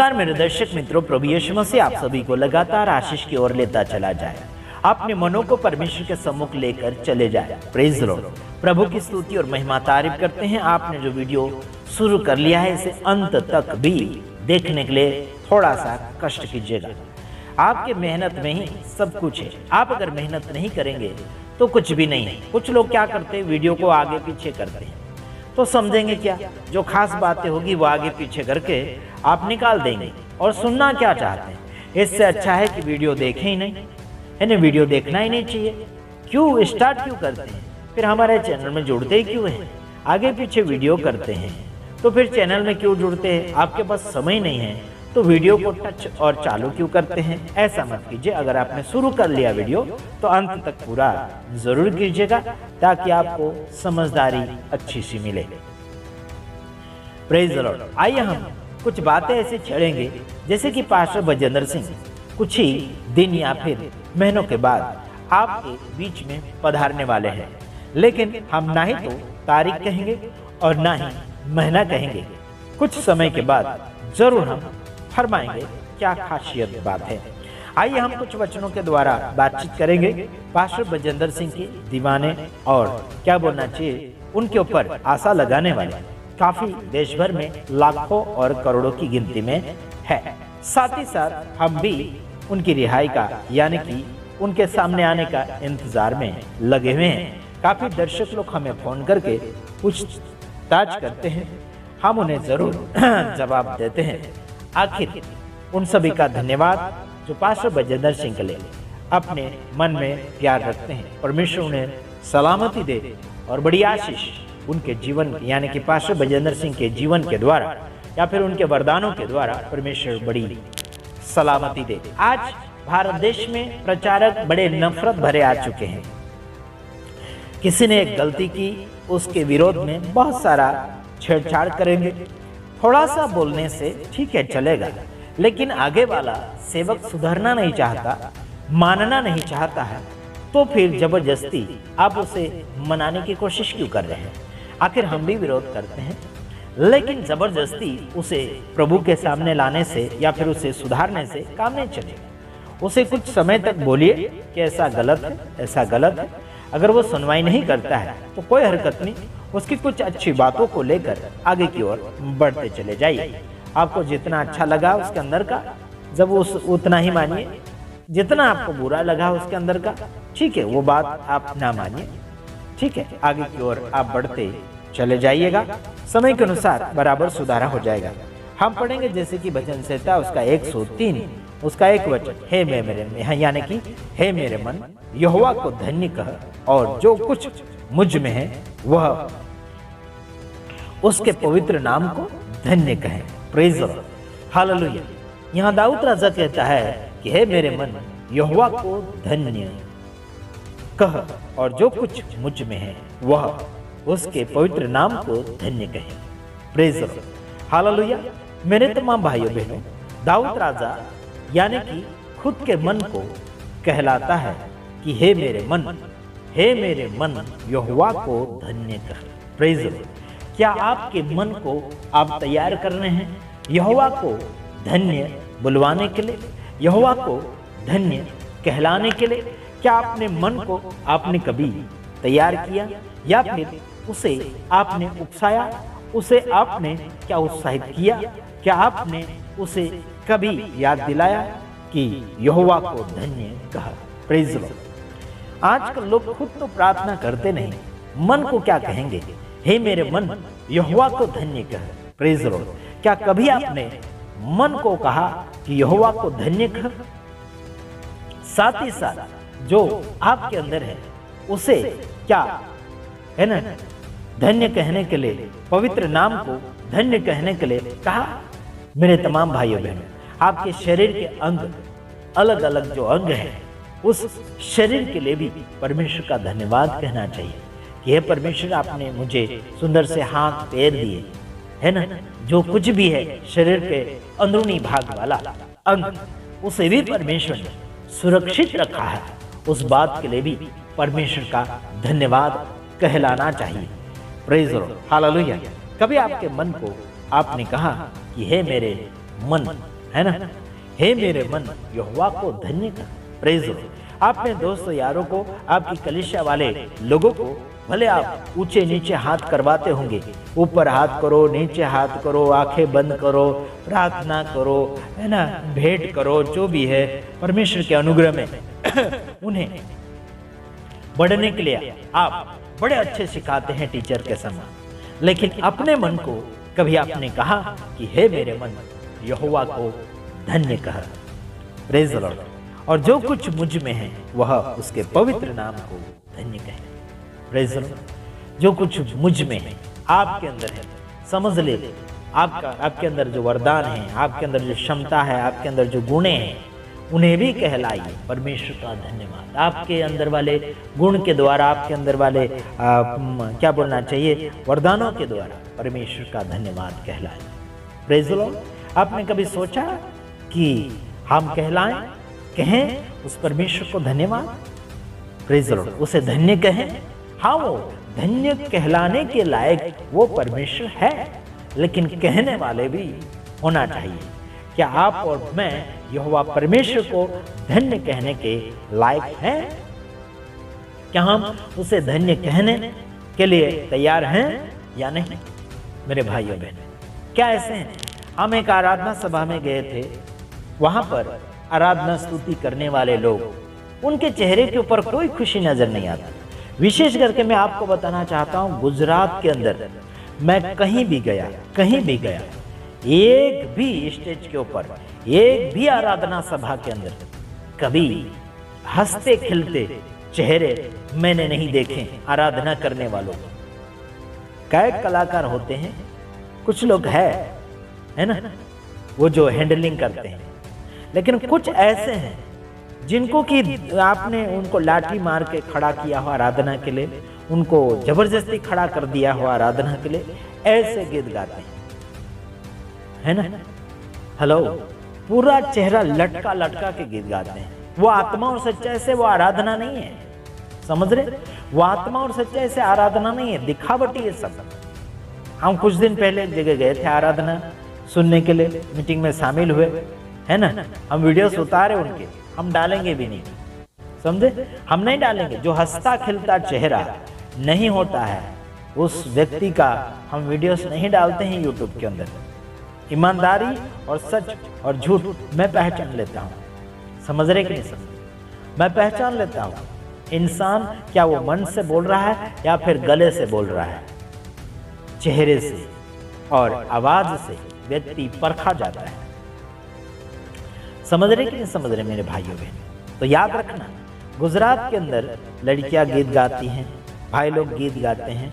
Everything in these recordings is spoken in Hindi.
नमस्कार मेरे दर्शक मित्रों, प्रभु यीशु मसीह आप सभी को लगातार आशीष की ओर लेता चला जाए। अपने मनों को परमेश्वर के सम्मुख लेकर चले जाए। Praise the Lord. प्रभु की स्तुति और महिमा तारीफ करते हैं। आपने जो वीडियो शुरू कर लिया है इसे अंत तक भी देखने के लिए थोड़ा सा कष्ट कीजिएगा। आपके मेहनत में ही सब कुछ है। आप अगर मेहनत नहीं करेंगे तो कुछ भी नहीं है। कुछ लोग क्या करते हैं, वीडियो को आगे पीछे करते हैं तो समझेंगे क्या, जो खास बातें होगी वो आगे पीछे करके आप निकाल देंगे और सुनना क्या चाहते हैं। इससे अच्छा है कि वीडियो देखें ही नहीं, है ना, वीडियो देखना ही नहीं चाहिए। क्यों स्टार्ट क्यों करते हैं, फिर हमारे चैनल में जुड़ते ही क्यों हैं, आगे पीछे वीडियो करते हैं तो फिर चैनल में क्यों जुड़ते हैं। आपके पास समय नहीं है तो वीडियो को टच और चालू क्यों करते हैं। ऐसा मत कीजिए। अगर आपने शुरू कर लिया वीडियो तो अंत तक पूरा जरूर कीजिएगा ताकि आपको समझदारी अच्छी सी मिले। Praise the Lord. आइए हम कुछ बातें ऐसे छेड़ेंगे जैसे कि पास्टर बजेंद्र सिंह कुछ ही दिन या फिर महीनों के बाद आपके बीच में पधारने वाले हैं, लेकिन हम ना ही तो तारीख कहेंगे और ना ही महीना कहेंगे। कुछ समय के बाद जरूर हम फरमाएंगे क्या खासियत बात है। आइए हम कुछ वचनों के द्वारा बातचीत करेंगे। पास्टर बजेंद्र सिंह के दीवाने और क्या बोलना चाहिए उनके ऊपर आशा लगाने वाले काफी देश भर में लाखों और करोड़ों की गिनती में है। साथ ही साथ हम भी उनकी रिहाई का यानी कि उनके सामने आने का इंतजार में लगे हुए हैं। काफी दर्शक लोग हमें फोन करके पूछताछ करते हैं, हम उन्हें जरूर जवाब देते हैं। आखिर उन सभी का धन्यवाद जो पास्टर बजेंद्र सिंह के लिए अपने मन में प्यार रखते हैं। परमेश्वर उन्हें सलामती दे और बड़ी आशीष उनके जीवन यानी कि पास्टर बजेंद्र सिंह के जीवन के द्वारा या फिर उनके वरदानों के द्वारा परमेश्वर बड़ी सलामती दे। आज भारत देश में प्रचारक बड़े नफरत भरे आ चुके हैं। किसी ने एक गलती की, उसके विरोध में बहुत सारा छेड़छाड़ करेंगे। थोड़ा सा बोलने से ठीक है चलेगा, लेकिन आगे वाला सेवक सुधरना नहीं चाहता, मानना नहीं चाहता है तो फिर जबरदस्ती आप उसे मनाने की कोशिश क्यों कर रहे हैं। आखिर हम भी विरोध करते हैं, लेकिन जबरदस्ती उसे प्रभु के सामने लाने से या फिर उसे सुधारने से काम नहीं चलेगा। उसे कुछ समय तक बोलिए कि ऐसा गलत है, ऐसा गलत है। अगर वो सुनवाई नहीं करता है तो कोई हरकत नहीं, उसकी कुछ अच्छी बातों को लेकर आगे की ओर बढ़ते चले जाइए। आपको जितना अच्छा लगा उसके अंदर का जब उतना ही मानिए, जितना आपको बुरा लगा उसके अंदर का ठीक है वो बात आप ना मानिए, ठीक है। आगे की ओर आप बढ़ते चले जाइएगा, समय के अनुसार बराबर सुधारा हो जाएगा। हम पढ़ेंगे जैसे कि भजन संहिता उसका 103 उसका एक वचन, हे मेरे यानी कि हे मेरे मन यहोवा को धन्य कह और जो कुछ मुझ में है वह उसके पवित्र नाम को धन्य कहे। Praise the Lord, hallelujah. यहाँ दाऊद राजा कहता है कि हे मेरे मन यहोवा को धन्य कह और जो कुछ मुझ में है वह उसके पवित्र नाम को धन्य कहे। Praise the Lord, hallelujah. मेरे तमाम भाइयों बहनों, दाऊद राजा यानी कि खुद के मन को कहलाता है कि हे मेरे मन यहोवा को धन्य कह। Praise the Lord. क्या आपके मन को आप तैयार कर रहे हैं यहोवा को धन्य बुलवाने के लिए, यहोवा को धन्य कहलाने के लिए? क्या अपने मन को आपने कभी तैयार किया या फिर उसे आपने उकसाया, उसे आपने क्या उत्साहित किया? क्या आपने उसे कभी याद दिलाया कि यहोवा को धन्य कहा? Praise the Lord. आजकल लोग खुद तो प्रार्थना करते नहीं, मन को क्या कहेंगे, हे मेरे मन यहोवा को धन्य कह। Praise the Lord. क्या कभी आपने मन को कहा कि यहोवा को धन्य कह? साथ ही साथ जो आपके अंदर है उसे क्या है ना धन्य कहने के लिए, पवित्र नाम को धन्य कहने के लिए कहा। मेरे तमाम भाइयों बहनों, आपके शरीर के अंग अलग अलग जो अंग है उस शरीर के लिए भी परमेश्वर का धन्यवाद कहना चाहिए कि हे परमेश्वर आपने मुझे सुंदर से हाथ पैर दिए, है ना, जो कुछ भी है शरीर के अंदरूनी भाग वाला अंग उसे भी परमेश्वर ने सुरक्षित रखा है। उस बात के लिए भी परमेश्वर का धन्यवाद कहलाना चाहिए। Praise the Lord, hallelujah. कभी आपके मन को आपने कहा कि हे मेरे मन है ना। हे मेरे मन यहोवा को धन्य कर। Praise the Lord. आपने दोस्तों यारों को, आपकी कलीसिया वाले लोगों को भले आप ऊंचे नीचे हाथ करवाते होंगे, ऊपर हाथ करो, नीचे हाथ करो, आंखें बंद करो, प्रार्थना करो, है ना, भेंट करो, जो भी है परमेश्वर के अनुग्रह में उन्हें बढ़ने के लिए आप बड़े अच्छे सिखाते हैं टीचर के समान। लेकिन अपने मन को कभी आपने कहा कि हे मेरे मन यहोवा को धन्य कह। Praise the Lord. और जो कुछ मुझ में है वह उसके पवित्र नाम को धन्य कहे। Praise the Lord. जो कुछ मुझ में है, आपके अंदर है, समझ ले, आपके अंदर जो वरदान है, आपके अंदर जो क्षमता है, आपके अंदर जो गुण हैं, उन्हें भी कहलाइए परमेश्वर का धन्यवाद। आपके अंदर वाले गुण के द्वारा, आपके अंदर वाले क्या बोलना चाहिए, वरदानों के द्वारा परमेश्वर का धन्यवाद कहलाए। Praise the Lord. आपने कभी सोचा कि हम कहें उस परमेश्वर को धन्यवाद? Praise the Lord. उसे धन्य कहें। हाँ, वो धन्य कहलाने के लायक वो परमेश्वर है, लेकिन कहने वाले भी होना चाहिए। क्या आप और मैं यहोवा परमेश्वर को धन्य कहने के लायक हैं? क्या हम उसे धन्य कहने के लिए तैयार हैं या नहीं? मेरे भाइयों बहन, क्या ऐसे हैं? हम एक आराधना सभा में गए थे, वहां पर आराधना स्तुति करने वाले लोग, उनके चेहरे के ऊपर कोई खुशी नजर नहीं आती। विशेष करके मैं आपको बताना चाहता हूं, गुजरात के अंदर मैं कहीं भी गया, एक भी स्टेज के ऊपर, एक भी आराधना सभा के अंदर कभी हंसते खिलते चेहरे मैंने नहीं देखे आराधना करने वालों को। कई कलाकार होते हैं, कुछ लोग है ना, वो जो हैंडलिंग करते हैं, लेकिन कुछ ऐसे हैं जिनको कि आपने उनको लाठी मार के खड़ा किया हो आराधना के लिए, उनको जबरदस्ती खड़ा कर दिया हो आराधना के लिए, ऐसे गीत गाते हैं, है ना। हेलो, पूरा चेहरा लटका लटका के गीत गाते हैं। वो आत्मा और सच्चाई से वो आराधना नहीं है, समझ रहे? वो आत्मा और सच्चाई से आराधना नहीं है, दिखावटी है सब। हम कुछ दिन पहले एक जगह गए थे आराधना सुनने के लिए, मीटिंग में शामिल हुए, है ना। हम वीडियोस उतारे उनके, हम डालेंगे भी नहीं, समझे? हम नहीं डालेंगे। जो हंसता खिलता चेहरा नहीं होता है उस व्यक्ति का हम वीडियोस नहीं डालते हैं यूट्यूब के अंदर। ईमानदारी और सच और झूठ मैं पहचान लेता हूँ, समझ रहे कि नहीं समझ? मैं पहचान लेता हूँ इंसान क्या वो मन से बोल रहा है या फिर गले से बोल रहा है। चेहरे से और आवाज से व्यक्ति परखा जाता है, समझ रहे कि नहीं समझ रहे मेरे भाइयों बहन? तो याद रखना, गुजरात के अंदर लड़कियां गीत गाती हैं, भाई लोग गीत गाते हैं,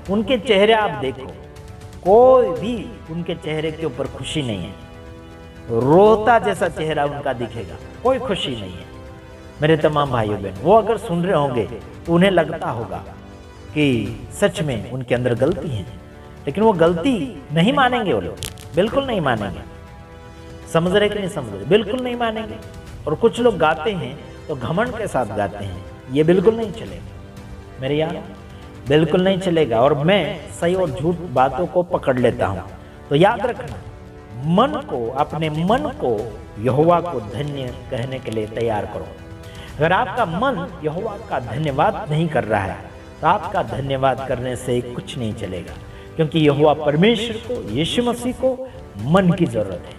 उनके चेहरे आप देखो, कोई भी उनके चेहरे के ऊपर खुशी नहीं है, रोता जैसा चेहरा उनका दिखेगा, कोई खुशी नहीं है। मेरे तमाम भाइयों बहन, वो अगर सुन रहे होंगे तो उन्हें लगता होगा कि सच में उनके अंदर गलती है, लेकिन वो गलती नहीं मानेंगे, वो लोग बिल्कुल नहीं मानेंगे। समझ रहे कि नहीं समझ रहे? बिल्कुल नहीं मानेंगे। और कुछ लोग गाते हैं तो घमंड के साथ गाते हैं, ये बिल्कुल नहीं चलेगा मेरे यार, बिल्कुल नहीं चलेगा। और मैं सही और झूठ बातों को पकड़ लेता हूं। तो याद रखना, मन को, अपने मन को यहोवा को धन्य कहने के लिए तैयार करो। अगर आपका मन यहोवा का धन्यवाद नहीं कर रहा है तो आपका धन्यवाद करने से कुछ नहीं चलेगा, क्योंकि यहोवा परमेश्वर को, यीशु मसीह को मन की जरूरत है।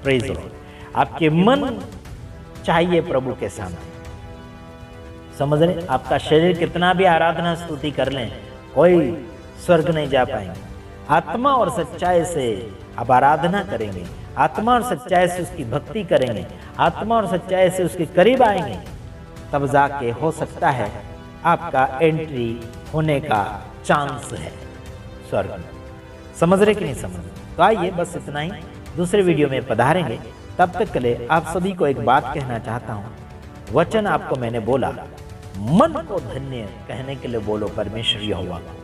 Praise the Lord. आपके मन चाहिए प्रभु के सामने, समझ रहे? आपका शरीर कितना भी आराधना स्तुति कर लें, कोई स्वर्ग नहीं जा पाएंगे। आत्मा और सच्चाई से आप आराधना करेंगे, आत्मा और सच्चाई से उसकी भक्ति करेंगे, आत्मा और सच्चाई से उसके करीब आएंगे, तब जाके हो सकता है आपका एंट्री होने का चांस है स्वर्ग में। समझ रहे कि नहीं समझ रहे? तो आइए, बस इतना ही, दूसरे वीडियो में पधारेंगे। तब तक के लिए आप सभी को एक बात कहना चाहता हूँ, वचन आपको मैंने बोला, मन को धन्य कहने के लिए बोलो परमेश्वर यहोवा को।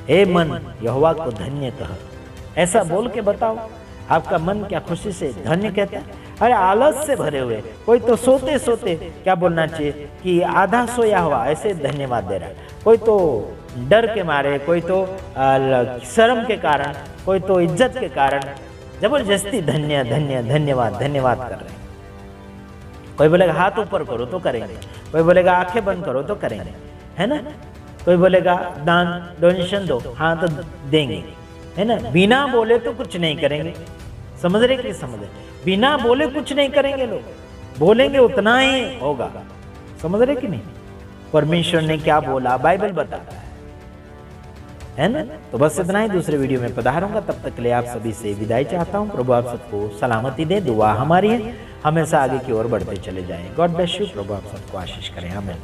हे मन यहोवा को धन्य कह, ऐसा बोल के बताओ, आपका मन क्या खुशी से धन्य कहता है? अरे आलस से भरे हुए, कोई तो सोते सोते क्या बोलना चाहिए कि आधा सोया हुआ ऐसे धन्यवाद दे रहा है, कोई तो डर के मारे, कोई तो शर्म के कारण, कोई तो इज्जत के कारण जबरदस्ती धन्य धन्य धन्यवाद धन्यवाद कर रहे हैं। कोई बोलेगा हाथ ऊपर करो तो करेंगे, कोई बोलेगा आंखें बंद करो तो करेंगे, है ना। कोई बोलेगा दान डोनेशन दो, हाँ तो देंगे, है ना। बिना बोले तो कुछ नहीं करेंगे, समझ रहे कि समझ रहे, बिना बोले कुछ नहीं करेंगे लोग, बोलेंगे उतना ही होगा, समझ रहे कि नहीं। परमेश्वर ने क्या बोला बाइबल बताता है ना। तो बस इतना ही, दूसरे वीडियो में पधारूंगा, तब तक के लिए आप सभी से विदाई चाहता हूँ। प्रभु आप सबको सलामती दे, दुआ हमारी है, हमेशा आगे की ओर बढ़ते चले जाएं। गॉड ब्लेस यू, प्रभु आप सबको आशीष करें, आमीन।